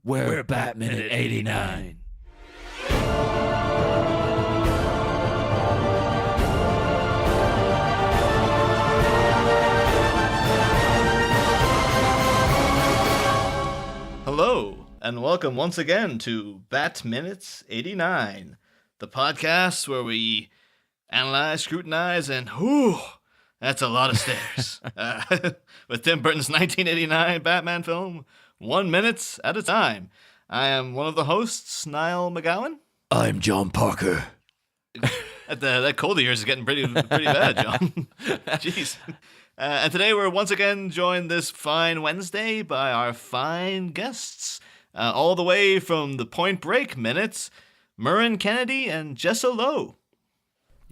We're Batman at 89. Hello, and welcome once again to Bat Minutes 89, the podcast where we analyze, scrutinize, and that's a lot of stairs. With Tim Burton's 1989 Batman film, 1 minute at a time. I am one of the hosts, Niall McGowan. I'm John Parker. That cold of yours is getting pretty bad, John. Jeez. And today we're once again joined this fine Wednesday by our fine guests, all the way from the Point Break minutes, Murren Kennedy and Jessa Lowe.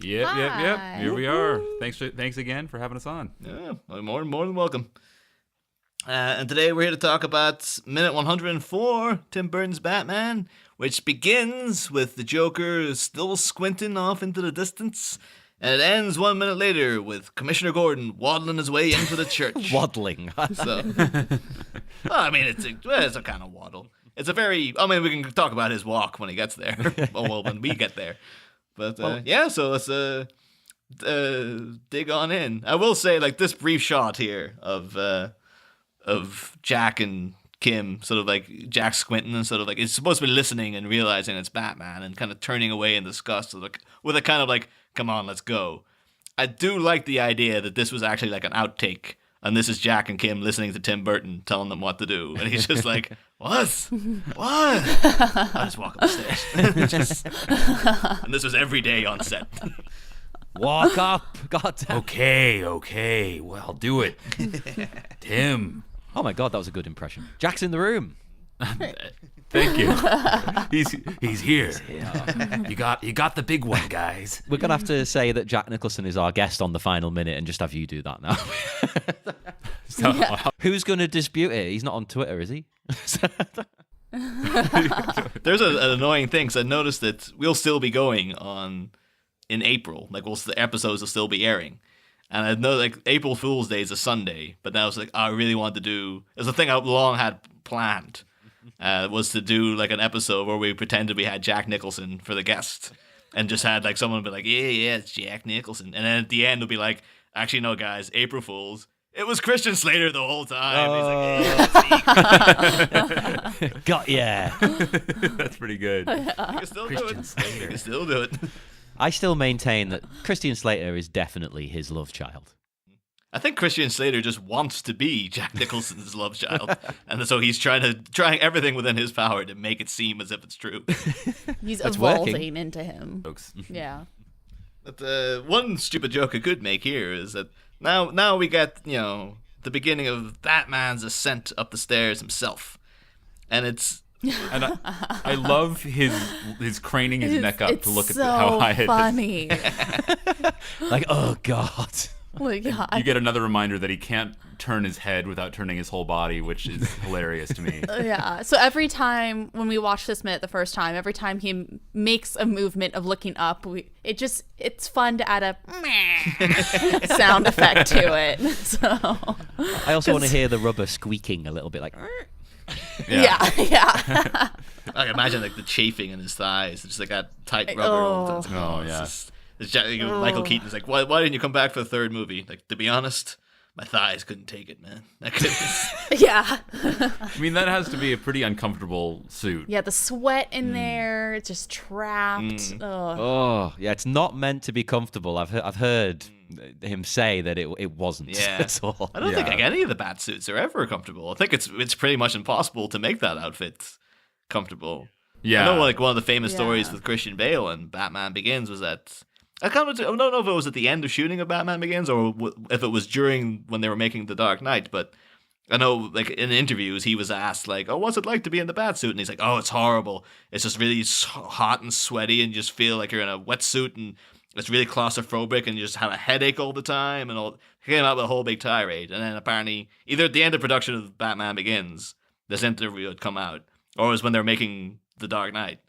Yep. Here we are. Thanks again for having us on. Yeah, more than welcome. And today we're here to talk about minute 104, Tim Burton's Batman, which begins with the Joker still squinting off into the distance, and it ends 1 minute later with Commissioner Gordon waddling his way into the church. Waddling. So, it's a kind of waddle. It's a very, we can talk about his walk when he gets there. When we get there. But, so let's dig on in. I will say, this brief shot here of Jack and Kim, sort of like Jack squinting and sort of like, it's supposed to be listening and realizing it's Batman and kind of turning away in disgust with a kind of like, come on, let's go. I do like the idea that this was actually like an outtake, and this is Jack and Kim listening to Tim Burton telling them what to do, and he's just like, what? I'll just walk up the stairs. And this was every day on set. Walk up. Goddamn. Okay. Well, do it. Tim. Oh my God, that was a good impression. Jack's in the room. Thank you. He's here. You got the big one, guys. We're going to have to say that Jack Nicholson is our guest on the final minute and just have you do that now. Who's going to dispute it? He's not on Twitter, is he? There's an annoying thing, because I noticed that we'll still be going on in April. The episodes will still be airing. And I know April Fool's Day is a Sunday, but now it's I really want to do, it's a thing I long had planned, was to do an episode where we pretended we had Jack Nicholson for the guest, and just had someone be like, yeah, it's Jack Nicholson. And then at the end it'll be like, actually no guys, April Fool's, it was Christian Slater the whole time. He's like, Got ya. That's pretty good. You can still do it. Slater. You can still do it. I still maintain that Christian Slater is definitely his love child. I think Christian Slater just wants to be Jack Nicholson's love child, and so he's trying everything within his power to make it seem as if it's true. He's That's evolving working. into him. Folks. Yeah. But one stupid joke I could make here is that now we get the beginning of Batman's ascent up the stairs himself, and it's. And I love his craning his neck up to look at how high funny. it is. Oh God. Oh God. You get another reminder that he can't turn his head without turning his whole body, which is hilarious to me. Yeah. So every time when we watch this minute the first time, every time he makes a movement of looking up, it's fun to add a sound effect to it. So I also want to hear the rubber squeaking a little bit like. Yeah. I can imagine the chafing in his thighs, just that tight rubber. Oh. Michael Keaton's like, why didn't you come back for the third movie? To be honest, my thighs couldn't take it, man. I couldn't. Yeah. I mean, that has to be a pretty uncomfortable suit. Yeah, the sweat in there, it's just trapped. Oh, yeah, it's not meant to be comfortable. I've heard him say that it wasn't at all. I don't think any of the bat suits are ever comfortable. I think it's pretty much impossible to make that outfit comfortable. Yeah. I know one of the famous stories with Christian Bale and Batman Begins was that I don't know if it was at the end of shooting of Batman Begins or if it was during when they were making The Dark Knight, but I know in interviews he was asked what's it like to be in the bat suit? And he's like, oh, it's horrible. It's just really hot and sweaty and you just feel like you're in a wetsuit and it's really claustrophobic and you just have a headache all the time and all. He came out with a whole big tirade. And then apparently either at the end of production of Batman Begins, this interview had come out, or it was when they were making The Dark Knight.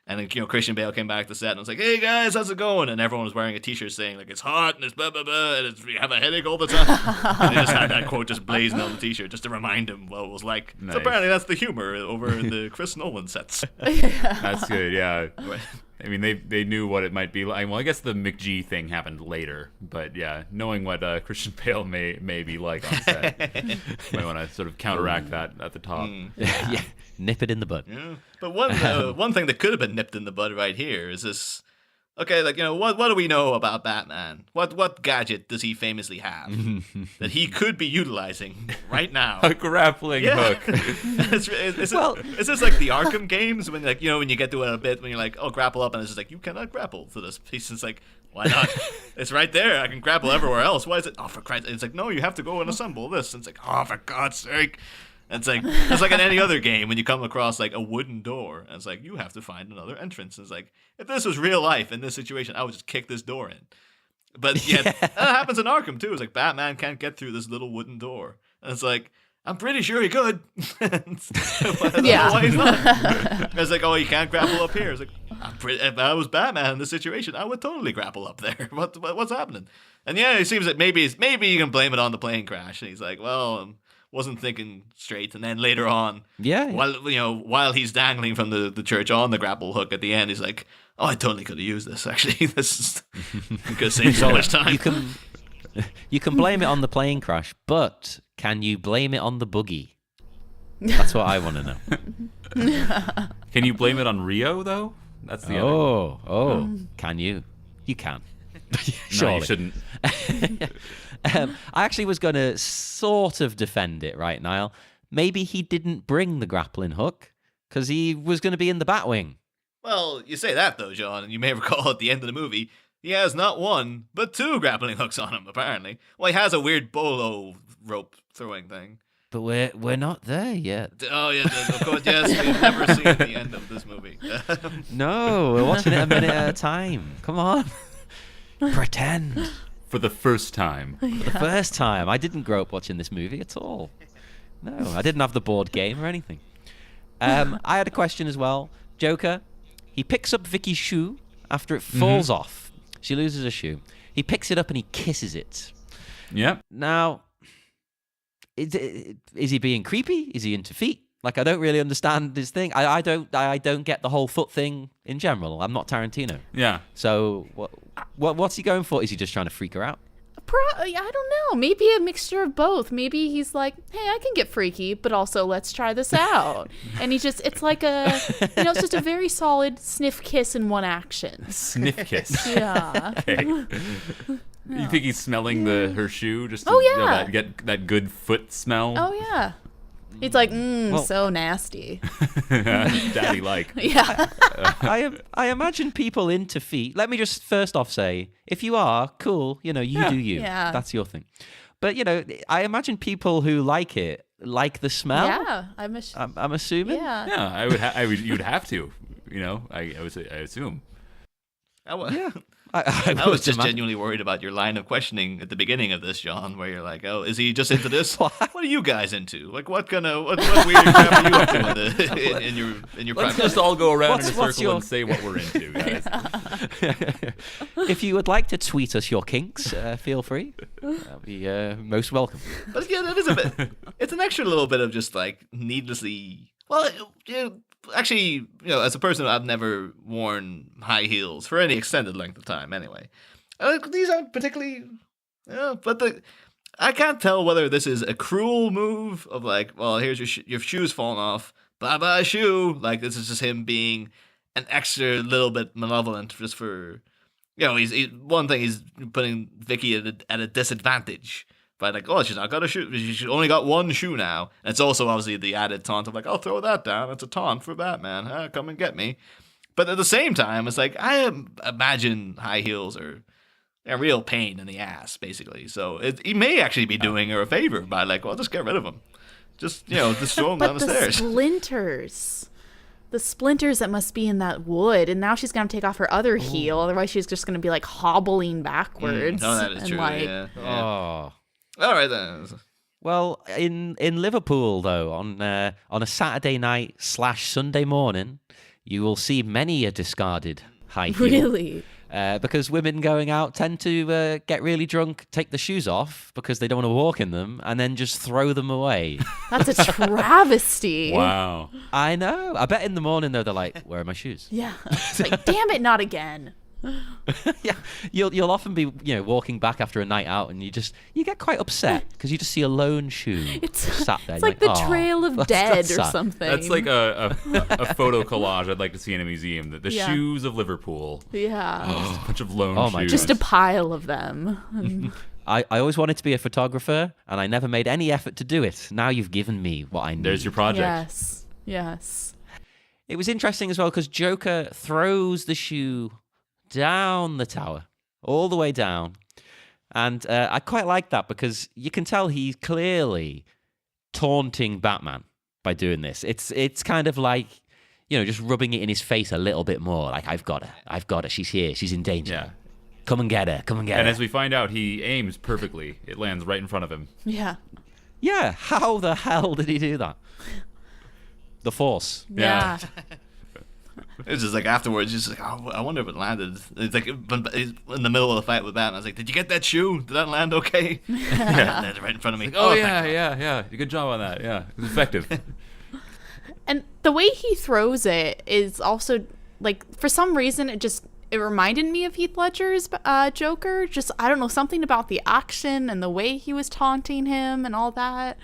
And then, Christian Bale came back to set and was like, "Hey guys, how's it going?" And everyone was wearing a T-shirt saying like, "It's hot and it's blah blah blah and you have a headache all the time." And they just had that quote just blazing on the T-shirt just to remind him what it was like. Nice. So apparently that's the humor over the Chris Nolan sets. That's good. Yeah. I mean, they knew what it might be like. Well, I guess the McG thing happened later, but yeah, knowing what Christian Bale may be like on set, might want to sort of counteract that at the top. Yeah, nip it in the bud. Yeah. But one thing that could have been nipped in the bud right here is this. Okay, like, what do we know about Batman? What gadget does he famously have that he could be utilizing right now? A grappling hook. Is this like the Arkham games when when you get to a bit when you're like, oh, grapple up, and it's just like, you cannot grapple to this piece. It's like, why not? It's right there. I can grapple everywhere else. Why is it? Oh, for Christ! It's like, no, you have to go and assemble this. And it's like, oh, for God's sake. And it's like in any other game when you come across like a wooden door, and it's like, you have to find another entrance. And it's like, if this was real life in this situation, I would just kick this door in. But yeah, that happens in Arkham too. It's like Batman can't get through this little wooden door, and it's like, I'm pretty sure he could. I don't know why he's not. It's like, oh, you can't grapple up here. It's like, if I was Batman in this situation, I would totally grapple up there. What's happening? And yeah, it seems that maybe you can blame it on the plane crash. And he's like, well, wasn't thinking straight. And then later on, while he's dangling from the church on the grapple hook at the end, he's like, oh, I totally could have used this. Actually, this could save so much time. You can blame it on the plane crash, but can you blame it on the boogie? That's what I want to know. Can you blame it on Rio though? That's the other. Can you? You can. Surely. No, you shouldn't. I actually was going to sort of defend it, right, Niall? Maybe he didn't bring the grappling hook because he was going to be in the Batwing. Well, you say that though, John, and you may recall at the end of the movie, he has not one, but 2 grappling hooks on him, apparently. Well, he has a weird bolo rope throwing thing. But we're not there yet. Oh, yeah, of course, yes, we've never seen the end of this movie. No, we're watching it a minute at a time. Come on. Pretend. For the first time. For the first time. I didn't grow up watching this movie at all. No, I didn't have the board game or anything. I had a question as well. Joker, he picks up Vicky's shoe after it falls off. She loses a shoe. He picks it up and he kisses it. Yep. Now, is he being creepy? Is he into feet? Like, I don't really understand this thing. I don't get the whole foot thing in general. I'm not Tarantino. Yeah. So what's he going for? Is he just trying to freak her out? I don't know. Maybe a mixture of both. Maybe he's like, hey, I can get freaky, but also let's try this out. And it's like it's just a very solid sniff kiss in one action. Sniff kiss. Yeah. Okay. You think he's smelling her shoe just to get that good foot smell? Oh, yeah. He's like, so nasty. Daddy-like. Yeah. I imagine people into feet. Let me just first off say, if you are, cool, you do you. Yeah. That's your thing. But, I imagine people who like it, like the smell. Yeah. I'm assuming. Yeah. Yeah, you'd have to, I assume. I was just genuinely worried about your line of questioning at the beginning of this, John, where you're like, "Oh, is he just into this? What are you guys into? Like, what weird crap are you up to in your? Let's just all go around in a circle and say what we're into, guys. If you would like to tweet us your kinks, feel free. That'll be most welcome. But yeah, that is a bit. It's an extra little bit of just like needlessly. Well, actually, as a person, I've never worn high heels for any extended length of time. Anyway, these aren't particularly. But I can't tell whether this is a cruel move of like, well, here's your shoes falling off, bye bye shoe. Like this is just him being an extra little bit malevolent, just for, he's one thing, he's putting Vicki at a disadvantage. By like, oh, she's not got a shoe. She's only got one shoe now. And it's also obviously the added taunt of like, I'll throw that down. It's a taunt for Batman. Come and get me. But at the same time, it's like, I imagine high heels are a real pain in the ass, basically. So he may actually be doing her a favor by like, well, just get rid of him. Just, just throw him down the stairs. The splinters that must be in that wood, and now she's gonna take off her other heel. Otherwise, she's just gonna be like hobbling backwards. No, that is true. Yeah. Oh. All right then. Well, in Liverpool though, on a Saturday night / Sunday morning, you will see many a discarded high heel. Really? Because women going out tend to get really drunk, take the shoes off because they don't want to walk in them, and then just throw them away. That's a travesty. Wow. I know. I bet in the morning, though, they're like, where are my shoes? Yeah. It's like, damn it, not again. Yeah, you'll often be walking back after a night out, and you get quite upset because you just see a lone shoe sat there. It's like the "Oh, Trail of that's Dead or sad." something. That's like a photo collage I'd like to see in a museum. The Yeah. shoes of Liverpool. Yeah. Just a bunch of lone Oh my shoes. Just a pile of them. I always wanted to be a photographer, and I never made any effort to do it. Now you've given me what I need. There's your project. Yes. Yes. It was interesting as well because Joker throws the shoe down the tower, all the way down. And I quite like that because you can tell he's clearly taunting Batman by doing this. It's kind of like, just rubbing it in his face a little bit more. Like, I've got her. She's here. She's in danger. Yeah. Come and get her. And as we find out, he aims perfectly. It lands right in front of him. Yeah. Yeah, how the hell did he do that? The Force. Yeah. It's just like afterwards, just like, oh, I wonder if it landed. It's like in the middle of the fight with Batman. I was like, did you get that shoe? Did that land okay? Yeah, landed right in front of me. Oh, thank yeah. Good job on that. Yeah, it was effective. And the way he throws it is also, like, for some reason, it reminded me of Heath Ledger's Joker. Just, I don't know, something about the action and the way he was taunting him and all that.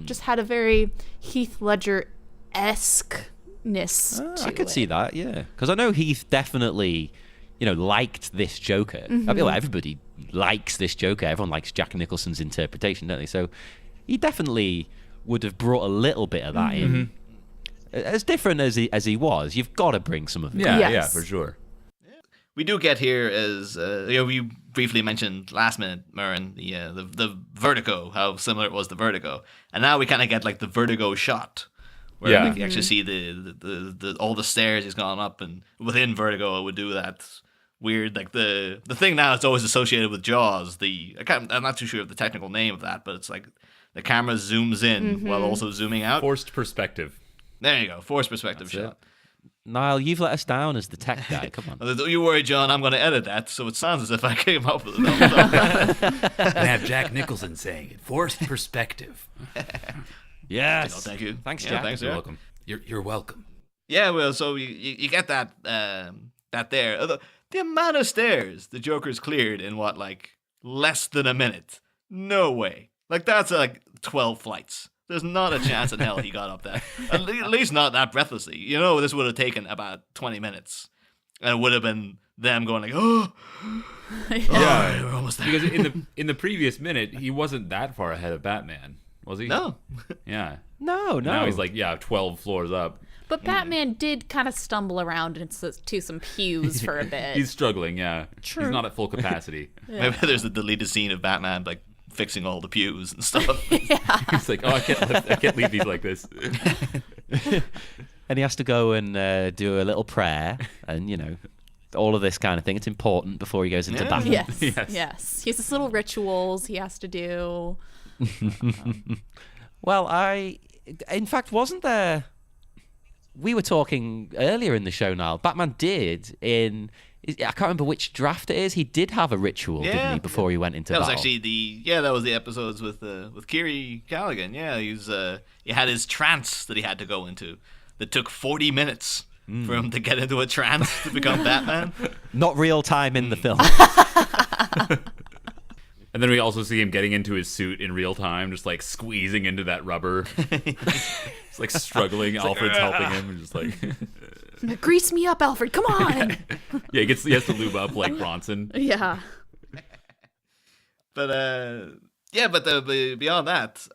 Just had a very Heath Ledger-esque I could see that, yeah. Because I know Heath definitely, liked this Joker. I mean, well, everybody likes this Joker. Everyone likes Jack Nicholson's interpretation, don't they? So he definitely would have brought a little bit of that in. As different as he was, you've got to bring some of it. Yeah, Yes. yeah, for sure. We do get here as we briefly mentioned last minute, Murren, the Vertigo, how similar it was to Vertigo, and now we kind of get like the Vertigo shot, where Yeah. we actually see the all the stairs he's gone up, and within Vertigo it would do that weird like the thing now it's always associated with Jaws. I'm not too sure of the technical name of that, but it's like the camera zooms in while also zooming out. Forced perspective. There you go, forced perspective That's shot. Niall, you've let us down as the tech guy. Come on. Don't you worry, John. I'm going to edit that, so it sounds as if I came up with it. And have Jack Nicholson saying it. Forced perspective. Yes. Oh, thank you. Thanks, Yeah, Jack. thanks, You're Jack. welcome. You're welcome. Yeah, well, so you get that there. The amount of stairs the Joker's cleared in what, like, less than a minute? No way. Like, that's like 12 flights. There's not a chance in hell he got up that. At least not that breathlessly. This would have taken about 20 minutes. And it would have been them going like, oh, Yeah, we're almost there. because in the previous minute, he wasn't that far ahead of Batman, was he? No. Yeah. No. Now he's like, 12 floors up. But Batman did kind of stumble around into some pews for a bit. He's struggling, yeah. True. He's not at full capacity. Maybe there's a deleted scene of Batman, like, fixing all the pews and stuff. He's like, I can't leave these like this. And he has to go and do a little prayer and, all of this kind of thing. It's important before he goes into Yeah. battle. Yes, Yes. yes. He has this little rituals he has to do. Well, in fact, wasn't there... We were talking earlier in the show, Niall. Batman did I can't remember which draft it is. He did have a ritual, didn't he, before he went into That was battle? actually that was the episodes with Kiri Callaghan. Yeah, he had his trance that he had to go into that took 40 minutes for him to get into a trance to become Batman. Not real time in the film. And then we also see him getting into his suit in real time, just like squeezing into that rubber. It's like struggling. Alfred's helping him, and just like, Grease me up, Alfred. Come on. yeah, he has to lube up like Bronson. Yeah. But beyond that,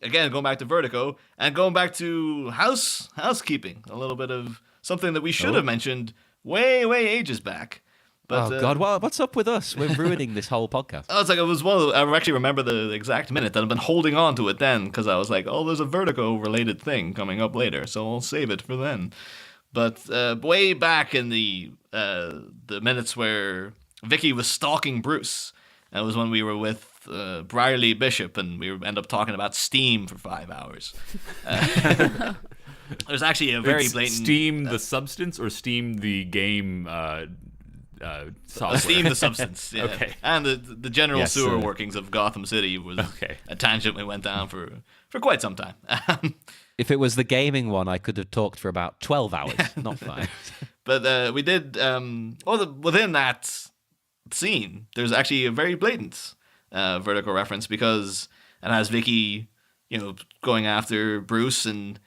again going back to Vertigo and going back to housekeeping, a little bit of something that we should have mentioned way ages back. But, God, what's up with us? We're ruining this whole podcast. I was like, it was one of the, I actually remember the exact minute that I've been holding on to it then because I was like, oh, there's a Vertigo related thing coming up later, so I'll save it for then. But way back in the minutes where Vicki was stalking Bruce, that was when we were with Brierly Bishop, and we end up talking about Steam for 5 hours. there's actually a very It's blatant Steam the substance or Steam the game software? Steam the substance. Yeah. Okay. And the general Yes, sewer sir. workings of Gotham City was Okay. a tangent we went down for quite some time. If it was the gaming one, I could have talked for about 12 hours, not 5. But we did. Within that scene, there's actually a very blatant Vertigo reference because it has Vicki, going after Bruce and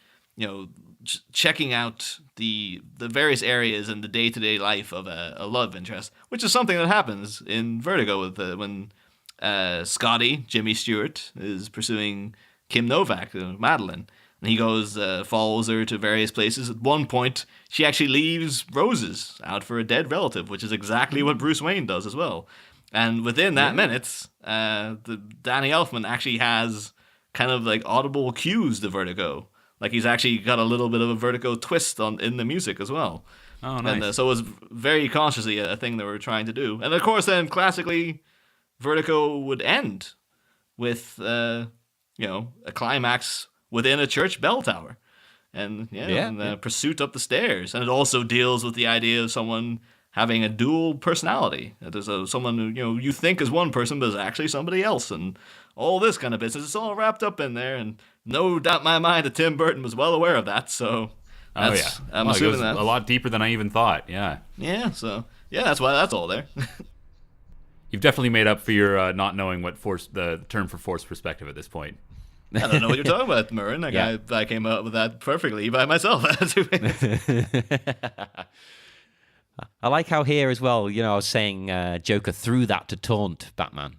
checking out the various areas in the day-to-day life of a love interest, which is something that happens in Vertigo with when Scotty, Jimmy Stewart, is pursuing Kim Novak, Madeline. And he goes, follows her to various places. At one point, she actually leaves roses out for a dead relative, which is exactly what Bruce Wayne does as well. And within that minute, Danny Elfman actually has kind of like audible cues to Vertigo. Like he's actually got a little bit of a Vertigo twist in the music as well. Oh, nice. And so it was very consciously a thing they were trying to do. And of course, then classically, Vertigo would end with, a climax within a church bell tower. And pursuit up the stairs. And it also deals with the idea of someone having a dual personality. There's someone who you think is one person, but is actually somebody else, and all this kind of business. It's all wrapped up in there, and no doubt in my mind that Tim Burton was well aware of that. So, I'm It assuming goes that a lot deeper than I even thought. Yeah. Yeah. So that's why that's all there. You've definitely made up for your not knowing what the term for forced perspective at this point. I don't know what you're talking about, Murren. Yeah. I came up with that perfectly by myself. I like how here as well, I was saying Joker threw that to taunt Batman.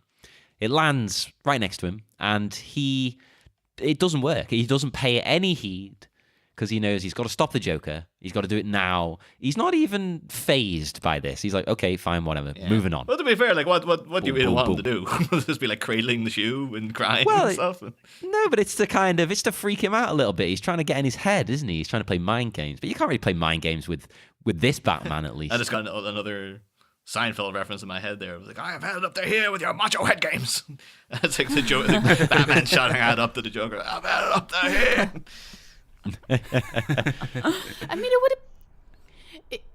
It lands right next to him, and it doesn't work. He doesn't pay any heed because he knows he's got to stop the Joker. He's got to do it now. He's not even phased by this. He's like, okay, fine, whatever, moving on. Well, to be fair, like what do you really boom, want him to do? Just be like cradling the shoe and crying and stuff? No, but it's to freak him out a little bit. He's trying to get in his head, isn't he? He's trying to play mind games. But you can't really play mind games with this Batman, at least. I just got another Seinfeld reference in my head there. I was like, I have had it up to here with your macho head games. It's like the Batman shouting out up to the Joker, I've had it up to here. I mean,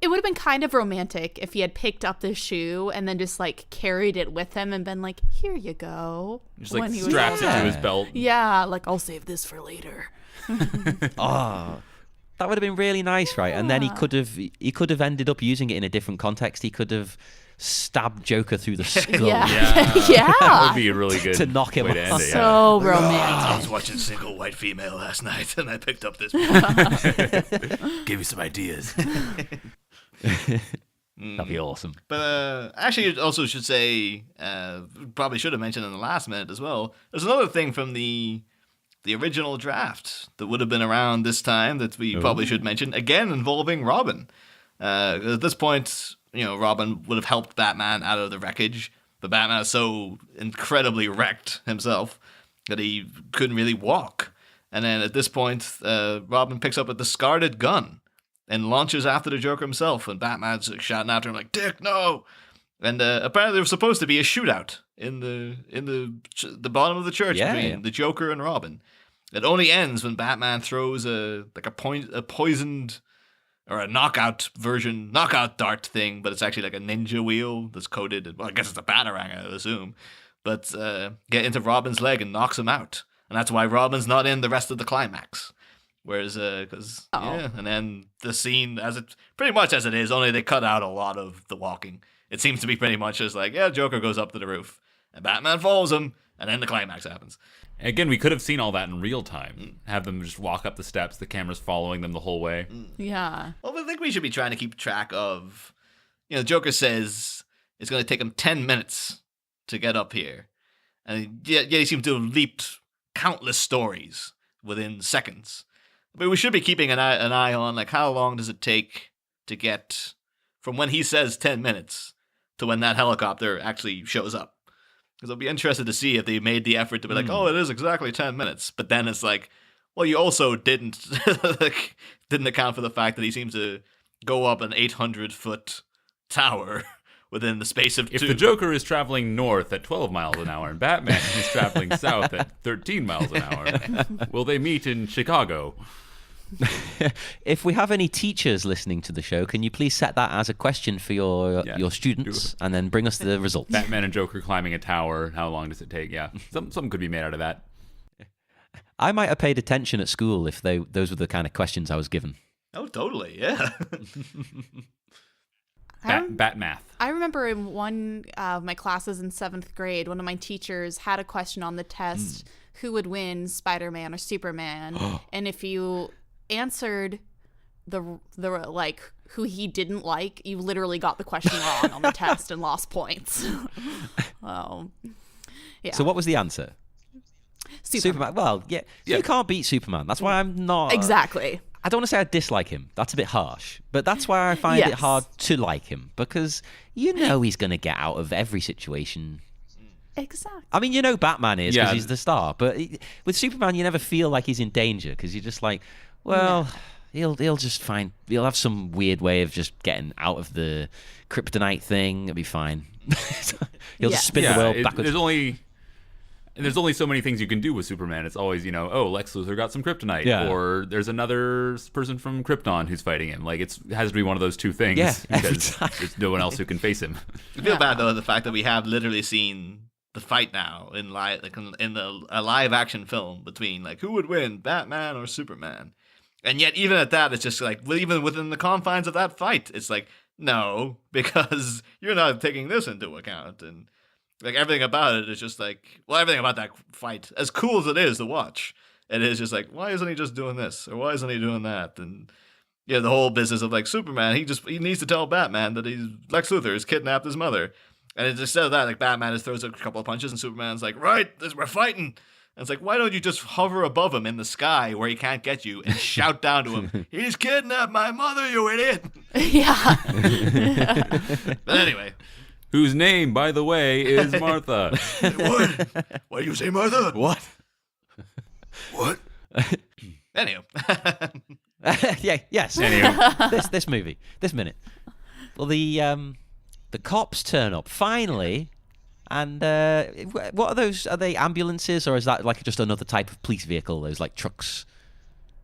it would have been kind of romantic if he had picked up the shoe and then just like carried it with him and been like, here you go. Just like when he was straps it older. to his belt. Yeah, like I'll save this for later. Oh, that would have been really nice, right? And then he could have ended up using it in a different context. He could have stabbed Joker through the skull. Yeah. That Yeah. would be a really good To knock him way to off. end it. So I romantic. was watching Single White Female last night, and I picked up this. Give you some ideas. That'd be awesome. But actually, it also should say, probably should have mentioned in the last minute as well, there's another thing from the original draft that would have been around this time that we probably should mention, again involving Robin. At this point, Robin would have helped Batman out of the wreckage, but Batman is so incredibly wrecked himself that he couldn't really walk. And then at this point, Robin picks up a discarded gun and launches after the Joker himself, and Batman's shouting after him like, Dick, no! And apparently there was supposed to be a shootout in the bottom of the church between the Joker and Robin. It only ends when Batman throws a poisoned or a knockout dart thing, but it's actually like a ninja wheel that's coated. Well, I guess it's a batarang, I would assume. But get into Robin's leg and knocks him out, and that's why Robin's not in the rest of the climax. Whereas, and then the scene pretty much as it is, only they cut out a lot of the walking. It seems to be pretty much just like, Joker goes up to the roof, and Batman follows him, and then the climax happens. Again, we could have seen all that in real time. Have them just walk up the steps, the camera's following them the whole way. Yeah. Well, I think we should be trying to keep track of, Joker says it's going to take him 10 minutes to get up here. And yet he seems to have leaped countless stories within seconds. But we should be keeping an eye on, like, how long does it take to get from when he says 10 minutes to when that helicopter actually shows up. Because I'll be interested to see if they made the effort to be like, it is exactly 10 minutes. But then it's like, well, you also didn't account for the fact that he seems to go up an 800-foot tower within the space of If the Joker is traveling north at 12 miles an hour and Batman is traveling south at 13 miles an hour, will they meet in Chicago? If we have any teachers listening to the show, can you please set that as a question for your students and then bring us the results? Batman and Joker climbing a tower. How long does it take? Yeah, something could be made out of that. I might have paid attention at school if those were the kind of questions I was given. Oh, totally. Yeah. Bat math. I remember in one of my classes in 7th grade, one of my teachers had a question on the test, who would win, Spider-Man or Superman? And if you answered the like who he didn't like, you literally got the question wrong on the test and lost points. Yeah. So what was the answer? Superman. Well, yeah, you can't beat Superman. That's why I'm not... Exactly. I don't want to say I dislike him. That's a bit harsh. But that's why I find it hard to like him. Because you know he's going to get out of every situation. Exactly. I mean, you know Batman is because he's the star. But with Superman, you never feel like he's in danger. Because you're just like, well, he'll just find... He'll have some weird way of just getting out of the kryptonite thing. It'll be fine. He'll just spin the world backwards. There's only so many things you can do with Superman. It's always, Lex Luthor got some kryptonite, or there's another person from Krypton who's fighting him. Like it has to be one of those two things because there's no one else who can face him. I feel bad though the fact that we have literally seen the fight now in a live action film between like who would win, Batman or Superman, and yet even at that, it's just like even within the confines of that fight, it's like no, because you're not taking this into account and. Like, everything about it is just like... Well, everything about that fight, as cool as it is to watch, it is just like, why isn't he just doing this? Or why isn't he doing that? And, the whole business of, like, Superman, he needs to tell Batman that Lex Luthor has kidnapped his mother. And instead of that, like, Batman just throws a couple of punches, and Superman's like, right, we're fighting. And it's like, why don't you just hover above him in the sky where he can't get you and shout down to him, he's kidnapped my mother, you idiot! Yeah. But anyway... Whose name, by the way, is Martha. What? Why do you say Martha? What? What? Anywho. Yes. Anywho. This movie, this minute. Well, the cops turn up finally, and what are those? Are they ambulances, or is that like just another type of police vehicle? Those like trucks.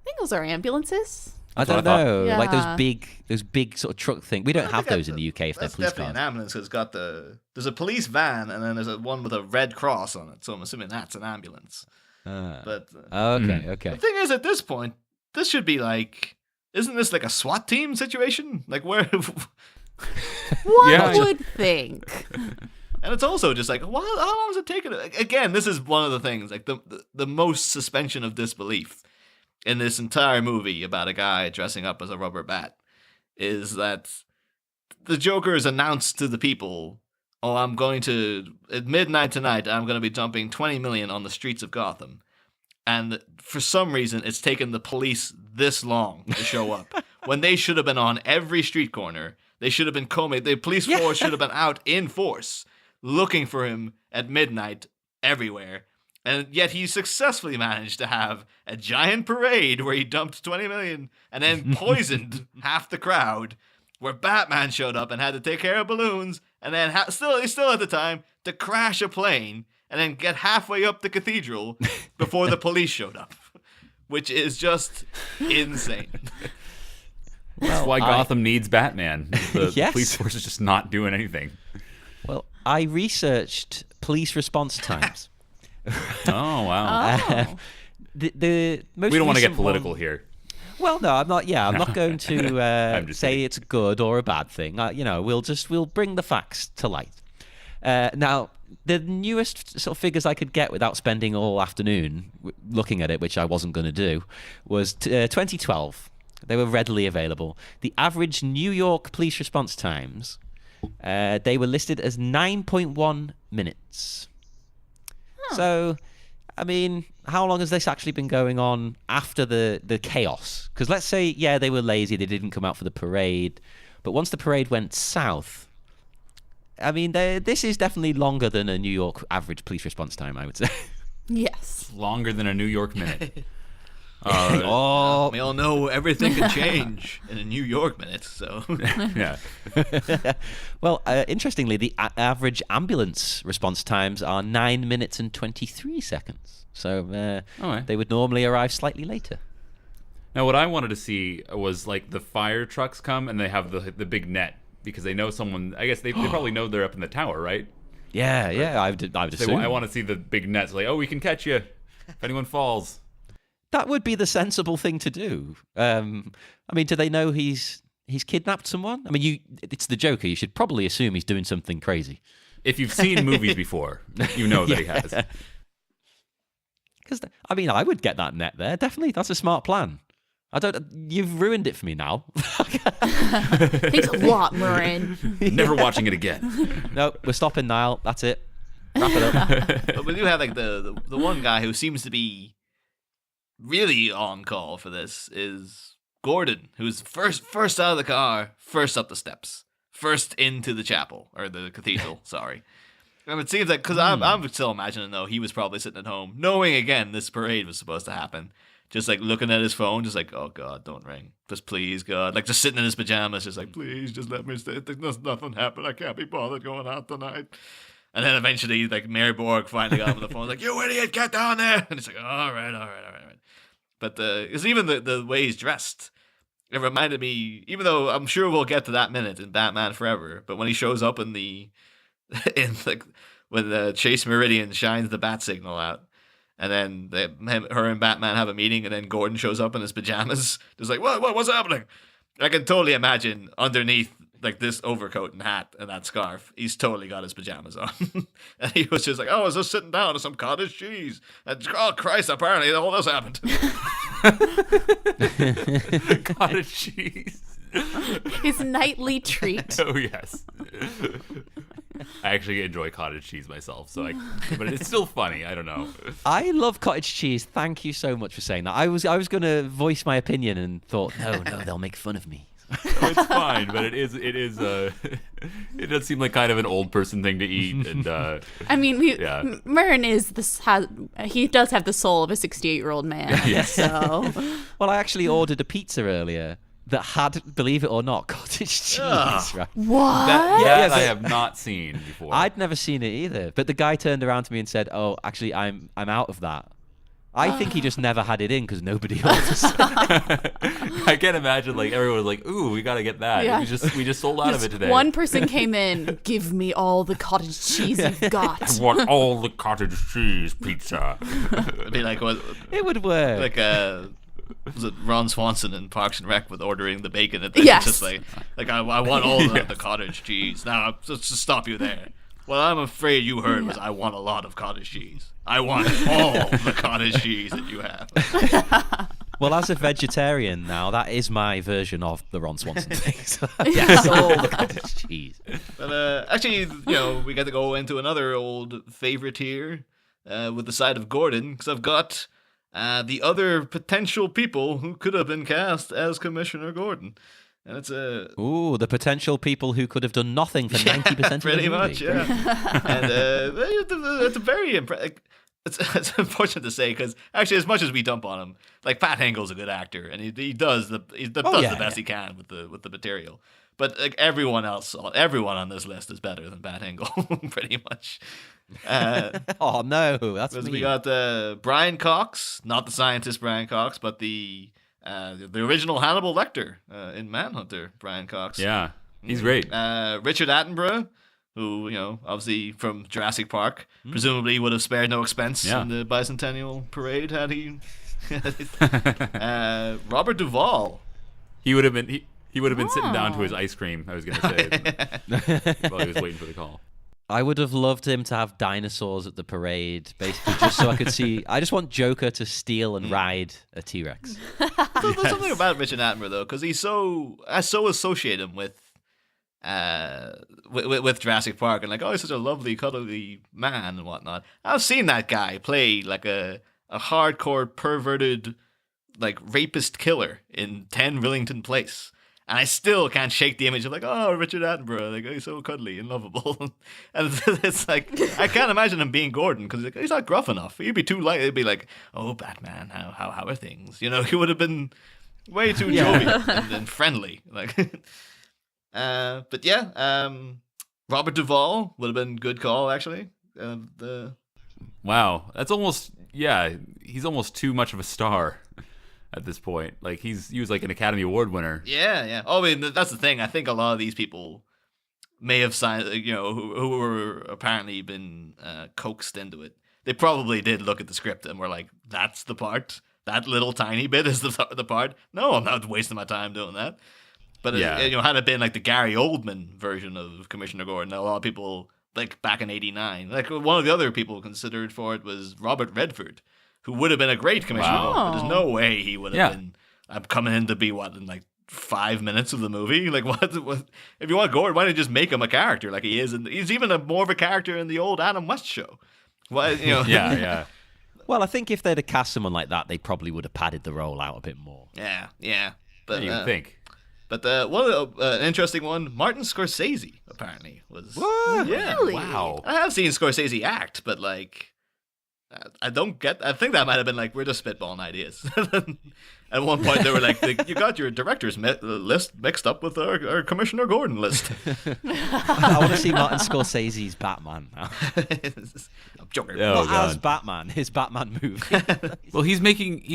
I think those are ambulances. I don't know, Yeah. like those big sort of truck thing. We don't have those in the UK if they're police definitely cars. an ambulance. It's got there's a police van and then there's one with a red cross on it. So I'm assuming that's an ambulance. But Okay. the thing is, at this point, this should be like, isn't this like a SWAT team situation? Like where? One would think. And it's also just like, how long is it taking? Again, this is one of the things, like the most suspension of disbelief in this entire movie about a guy dressing up as a rubber bat is that the Joker is announced to the people, I'm going to, at midnight tonight, I'm going to be dumping 20 million on the streets of Gotham. And for some reason, it's taken the police this long to show up. When they should have been on every street corner. They should have been combing. The police force should have been out in force, looking for him at midnight everywhere. And yet he successfully managed to have a giant parade where he dumped 20 million and then poisoned half the crowd, where Batman showed up and had to take care of balloons, and then still at the time to crash a plane and then get halfway up the cathedral before the police showed up, which is just insane. That's why Gotham needs Batman. The Yes. police force is just not doing anything. Well, I researched police response times. Oh, wow. The most We don't want to get recent political one- here. Well, no, I'm not. Yeah, I'm not going to I'm just say kidding. it's good or a bad thing. We'll bring the facts to light. Now, the newest sort of figures I could get without spending all afternoon looking at it, which I wasn't going to do, was 2012. They were readily available. The average New York police response times, they were listed as 9.1 minutes. So, I mean, how long has this actually been going on after the chaos? Because let's say, they were lazy, they didn't come out for the parade, but once the parade went south, I mean, this is definitely longer than a New York average police response time, I would say. Yes. Longer than a New York minute. We all know everything can change in a New York minute, so... Yeah. Well, interestingly, the average ambulance response times are 9 minutes and 23 seconds. So right. they would normally arrive slightly later. Now, what I wanted to see was like the fire trucks come and they have the big net because they know someone. I guess they probably know they're up in the tower, right? Yeah, yeah. I would assume. I want to see the big nets. Like, oh, we can catch you if anyone falls. That would be the sensible thing to do. I mean, do they know he's kidnapped someone? I mean, it's the Joker. You should probably assume he's doing something crazy. If you've seen movies before, you know that he has. Because I mean, I would get that net there. Definitely, that's a smart plan. You've ruined it for me now. Thanks a lot, Murren. Never watching it again. No, we're stopping, Niall. That's it. Wrap it up. But we do have like the one guy who seems to be really on call for this is Gordon, who's first out of the car, first up the steps, first into the chapel or the cathedral. Sorry. And it seems like because I'm still imagining though he was probably sitting at home, knowing again this parade was supposed to happen. Just like looking at his phone, just like, oh God, don't ring. Just please, God. Like just sitting in his pajamas, just like, please, just let me stay. There's nothing happened. I can't be bothered going out tonight. And then eventually, like, Mary Borg finally got him on the phone, like, you idiot, get down there. And he's like, all right. But it's even the way he's dressed. It reminded me, even though I'm sure we'll get to that minute in Batman Forever, but when he shows up when Chase Meridian shines the bat signal out, and then her and Batman have a meeting, and then Gordon shows up in his pajamas, just like, what's happening? I can totally imagine underneath like this overcoat and hat and that scarf, he's totally got his pajamas on. And he was just like, I was just sitting down to some cottage cheese. And oh Christ, apparently all this happened. Cottage cheese. His nightly treat. Oh, yes. I actually enjoy cottage cheese myself, but it's still funny. I don't know. I love cottage cheese. Thank you so much for saying that. I was going to voice my opinion and thought, no, they'll make fun of me. No, it's fine, but it does seem like kind of an old person thing to eat. And I mean, Murren he does have the soul of a 68-year-old man. Yes. So. Well, I actually ordered a pizza earlier that had, believe it or not, cottage cheese. Right? What? That I have not seen before. I'd never seen it either. But the guy turned around to me and said, "Oh, actually, I'm out of that." I think he just never had it in because nobody else. I can't imagine like everyone was like, "Ooh, we gotta get that." Yeah. We just sold out of it today. One person came in, give me all the cottage cheese you've got. I want all the cottage cheese pizza. It'd be like what? It would work. Like was it Ron Swanson in Parks and Rec with ordering the bacon? And Yes. Just like I want all the cottage cheese. Now, just to stop you there. What I'm afraid you heard was I want a lot of cottage cheese. I want all the cottage cheese that you have. Well, as a vegetarian now, that is my version of the Ron Swanson thing. So, yes, all the cottage cheese. But actually, we get to go into another old favorite here with the side of Gordon, because I've got the other potential people who could have been cast as Commissioner Gordon. And it's Ooh, the potential people who could have done nothing for 90% of the movie. Pretty much, yeah. And it's a very it's unfortunate to say because actually, as much as we dump on him, like Pat Hengel's a good actor and he does the best he can with the material. But like everyone on this list is better than Pat Hengel, pretty much. Oh no, that's because mean. we got Brian Cox, not the scientist Brian Cox, but the original Hannibal Lecter in Manhunter, Brian Cox. Yeah, he's great. Richard Attenborough, who, obviously from Jurassic Park, presumably would have spared no expense in the bicentennial parade had he. Robert Duvall. He would have been. He would have been sitting down to his ice cream. I was going to say while he was waiting for the call. I would have loved him to have dinosaurs at the parade, basically, just so I could see. I just want Joker to steal and ride a T-Rex. There's something about Richard Attenborough though, because I so associate him with Jurassic Park and like, oh, he's such a lovely, cuddly man and whatnot. I've seen that guy play like a hardcore perverted like rapist killer in 10 Rillington Place. And I still can't shake the image of like, oh, Richard Attenborough, like, oh, he's so cuddly and lovable. And it's like, I can't imagine him being Gordon because he's not gruff enough. He'd be too light. It'd be like, oh, Batman, how are things? He would have been way too jovial and friendly. Like, but yeah, Robert Duvall would have been a good call actually. Wow, that's almost he's almost too much of a star. at this point. Like he was like an Academy Award winner. Yeah. Oh, I mean, that's the thing. I think a lot of these people may have signed, who were apparently been coaxed into it. They probably did look at the script and were like, "That's the part. That little tiny bit is the part. No, I'm not wasting my time doing that." But had it been like the Gary Oldman version of Commissioner Gordon, a lot of people like back in '89, like one of the other people considered for it was Robert Redford, who would have been a great Commissioner Gordon. But there's no way he would have been. I'm coming in to be in like 5 minutes of the movie. Like what? If you want Gordon, why don't you just make him a character like he is? And he's even more of a character in the old Adam West show. Why? Yeah. Well, I think if they'd have cast someone like that, they probably would have padded the role out a bit more. Yeah. But you think. But one of an interesting one, Martin Scorsese apparently was. What? Yeah. Really? Wow. I have seen Scorsese act, but like, I think that might have bon like, we're just spitballing ideas. At one point, they were like, "You got your director's list mixed up with our Commissioner Gordon list." I want to see Martin Scorsese's Batman now. Joker. Not God. as Batman, his Batman movie. Well, he's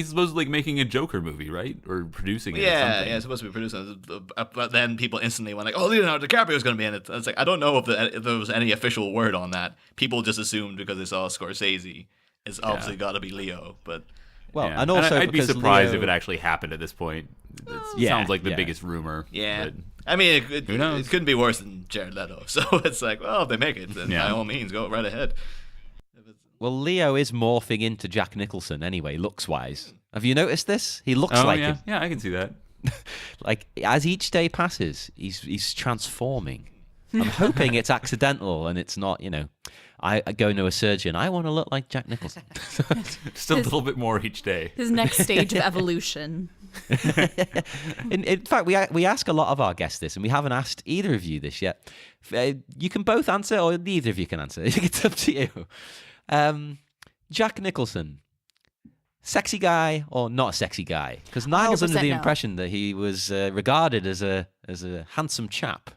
supposedly making a Joker movie, right? Or producing it. Yeah, or it's supposed to be producing it. But then people instantly went like, "Oh, Leonardo DiCaprio's going to be in it." It's like, I don't know if there was any official word on that. People just assumed because they saw Scorsese, it's obviously got to be Leo. But Well, Yeah. and also I'd be because surprised Leo- if it actually happened at this point. It sounds like the biggest rumor. yeah, but- I mean, Who knows? it couldn't be worse than Jared Leto. So it's like, well, if they make it, then by all means, go right ahead. Well, Leo is morphing into Jack Nicholson anyway, looks-wise. Have you noticed this? He looks like him. Yeah, I can see that. Like, as each day passes, he's transforming. I'm hoping it's accidental and it's not, I go to a surgeon, I want to look like Jack Nicholson. Just a little bit more each day. His next stage of evolution. In fact, we ask a lot of our guests this, and we haven't asked either of you this yet. You can both answer, or neither of you can answer. It's up to you. Jack Nicholson, sexy guy or not a sexy guy? Because Niall's under the 100% no. impression that he was regarded as a handsome chap.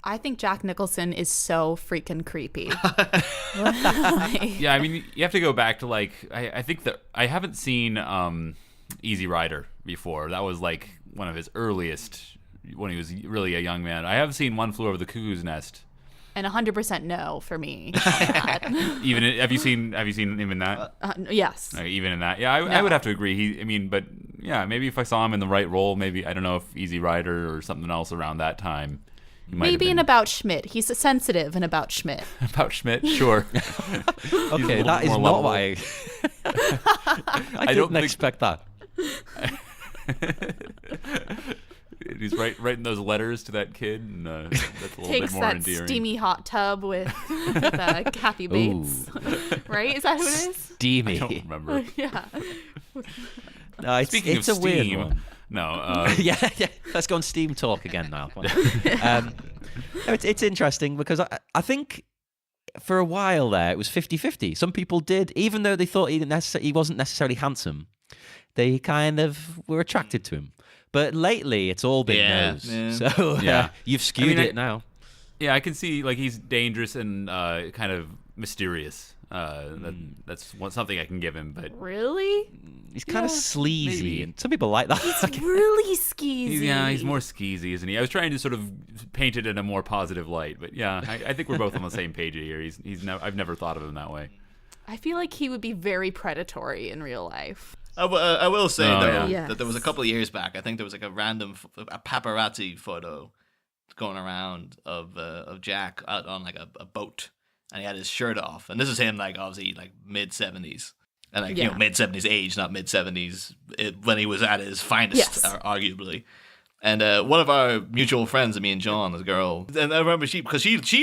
I think Jack Nicholson is so freaking creepy. Yeah, I mean, you have to go back to like I think that I haven't seen Easy Rider before. That was like one of his earliest when he was really a young man. I have seen One Flew Over the Cuckoo's Nest. And 100% no for me. On that. Have you seen him in that? Yes. Even in that, yeah, I would have to agree. But yeah, maybe if I saw him in the right role, maybe I don't know if Easy Rider or something else around that time. Maybe in About Schmidt. He's sensitive in About Schmidt. About Schmidt, sure. Okay, that is not what I. I didn't expect that. He's writing those letters to that kid, and that's a little Takes bit more that endearing. steamy hot tub with Kathy Bates. Right? Is that who it is? Steamy. I don't remember. Yeah. No, Speaking it's of a weird steam, one. no. Yeah. Let's go on Steam talk again now. It's interesting because I think for a while there it was 50-50. Some people did, even though they thought he wasn't necessarily handsome, they kind of were attracted to him. But lately it's all been no's. Yeah. So you've skewed it now. Yeah, I can see like he's dangerous and kind of mysterious. That's something I can give him, but Really? He's kind of sleazy, maybe. and some people like that. He's really skeezy. he's more skeezy, isn't he? I was trying to sort of paint it in a more positive light, but yeah, I think we're both on the same page here. I've never thought of him that way. I feel like he would be very predatory in real life. I will say though Yes. that there was a couple of years back. I think there was like a random a paparazzi photo going around of Jack out on like a boat, and he had his shirt off. And this is him like obviously like mid-70s, and like mid-70s age, not mid-70s when he was at his finest, arguably. And one of our mutual friends, me and John, this girl, and I remember she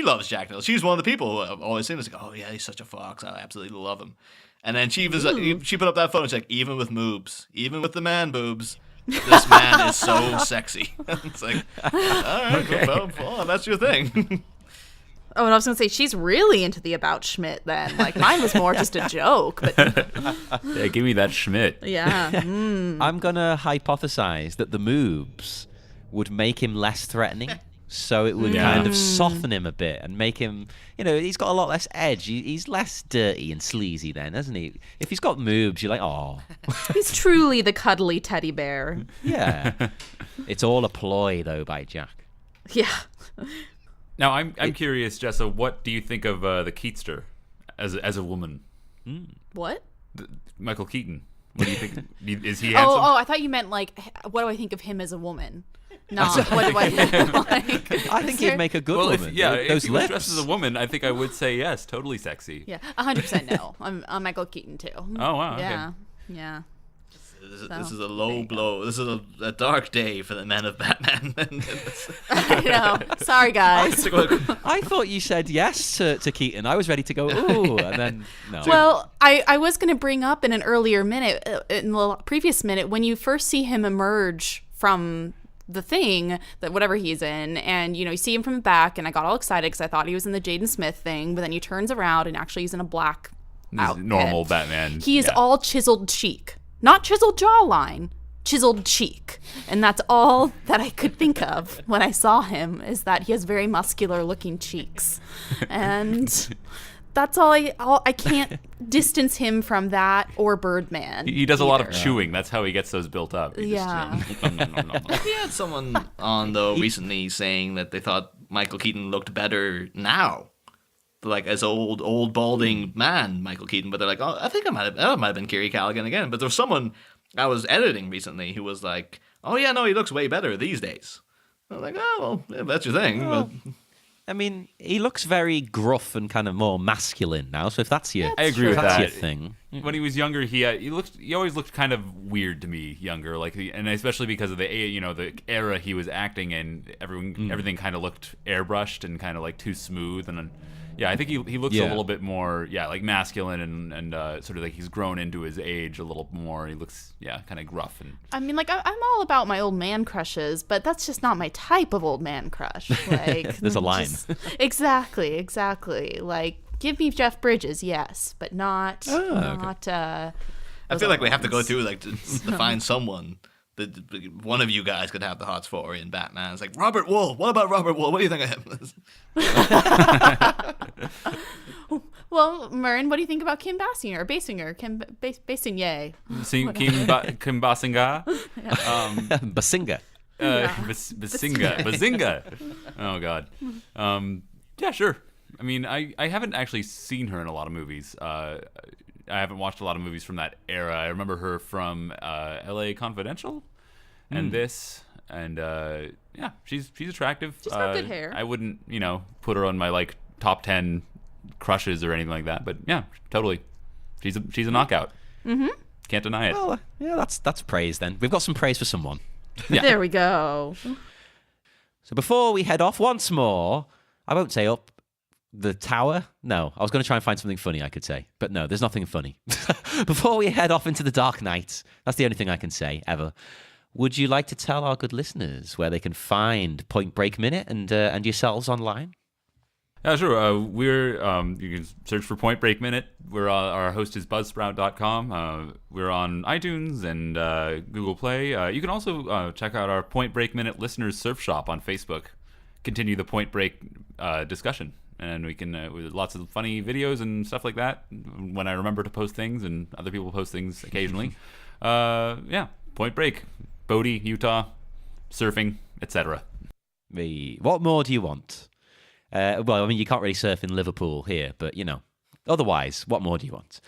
loves Jack Nicholson. She's one of the people who I've always seen. It's like, oh yeah, he's such a fox. I absolutely love him. And then she was she put up that photo. She's like, even with moobs, even with the man boobs, this man is so sexy. It's like, all right, well, that's your thing. Oh, and I was going to say, she's really into the About Schmidt then. Like, mine was more just a joke. But Yeah, give me that Schmidt. yeah. I'm going to hypothesize that the moobs would make him less threatening. so it would kind of soften him a bit and make him, he's got a lot less edge. He's less dirty and sleazy then, isn't he? If he's got moobs, you're like, oh. He's truly the cuddly teddy bear. Yeah. It's all a ploy, though, by Jack. Yeah. Now, I'm curious, Jessa, what do you think of the Keatster as a woman? What? Michael Keaton. What do you think? Is he handsome? Oh, I thought you meant like, what do I think of him as a woman? Not what do I think like. I think he'd make a good woman. If Those he was lips. dressed as a woman, I think I would say yes, totally sexy. Yeah, 100% no. I'm Michael Keaton too. Oh, wow. Yeah, okay. yeah. This is a low blow. This is a dark day for the men of Batman. I know. Sorry, guys. I thought you said yes to Keaton. I was ready to go, ooh, and then no. Well, I was going to bring up in an earlier minute, in the previous minute, when you first see him emerge from the thing, that whatever he's in, and you see him from the back, and I got all excited because I thought he was in the Jaden Smith thing, but then he turns around and actually he's in a black outfit. Normal Batman. He is all chiseled cheek. Not chiseled jawline, chiseled cheek. And that's all that I could think of when I saw him, is that he has very muscular looking cheeks. And that's all I can't distance him from that or Birdman. He does a lot of chewing. That's how he gets those built up. We had someone on, though, recently saying that they thought Michael Keaton looked better now. Like as old balding man Michael Keaton, but they're like, oh, I think that might have been Kiri Callaghan again. But there was someone I was editing recently who was like, oh yeah, no, he looks way better these days. I'm like, oh well, if that's your thing. Well, but I mean, he looks very gruff and kind of more masculine now. So if that's your, I agree with that's that. your thing. When he was younger, he always looked kind of weird to me younger, and especially because of the era he was acting in. Everything kind of looked airbrushed and kind of like too smooth and. Yeah, I think he looks a little bit more, like masculine and sort of like he's grown into his age a little more. He looks, kind of gruff. And I mean, like, I'm all about my old man crushes, but that's just not my type of old man crush. Like, There's a line. Exactly. Like, give me Jeff Bridges, yes, but not. I feel like we have to go through to find someone that one of you guys could have the hots for in Batman. It's like, Robert Wool. What about Robert Wool? What do you think of him? Well, Murren, what do you think about Kim Basinger? Kim Basinger. Kim Basinger? Basinga. Bazinga. Oh, God. Yeah, sure. I mean, I haven't actually seen her in a lot of movies. I haven't watched a lot of movies from that era. I remember her from L.A. Confidential and this. And, she's attractive. She's got good hair. I wouldn't, put her on my, top 10 crushes or anything like that. But, yeah, totally. She's a knockout. Mm-hmm. Can't deny it. Well, that's praise then. We've got some praise for someone. Yeah. There we go. So before we head off once more, I won't say up the tower. No, I was going to try and find something funny I could say, but no, there's nothing funny. Before we head off into the dark night, that's the only thing I can say ever. Would you like to tell our good listeners where they can find Point Break Minute and yourselves online? Yeah, sure. We're you can search for Point Break Minute. Our host is Buzzsprout.com. We're on iTunes and Google Play. You can also check out our Point Break Minute listeners surf shop on Facebook. Continue the Point Break discussion, and we can with lots of funny videos and stuff like that. When I remember to post things, and other people post things occasionally. Point Break, Bodie, Utah, surfing, etc. What more do you want? Well, I mean, you can't really surf in Liverpool here, but, otherwise, what more do you want?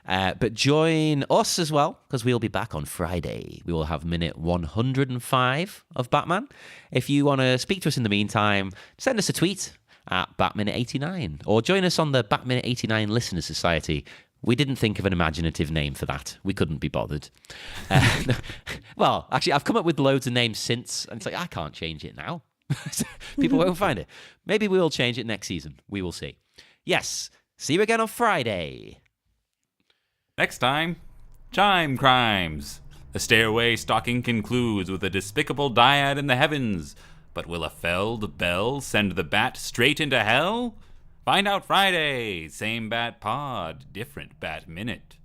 But join us as well, because we'll be back on Friday. We will have minute 105 of Batman. If you want to speak to us in the meantime, send us a tweet at Batminute89, or join us on the Batminute89 Listener Society. We didn't think of an imaginative name for that. We couldn't be bothered. Well, actually, I've come up with loads of names since, and it's like, I can't change it now. People won't find it. Maybe we'll change it next season. We will see. Yes, see you again on Friday. Next time, Chime Crimes. The stairway stalking concludes with a despicable dyad in the heavens. But will a felled bell send the bat straight into hell? Find out Friday. Same Bat Pod, different Bat Minute.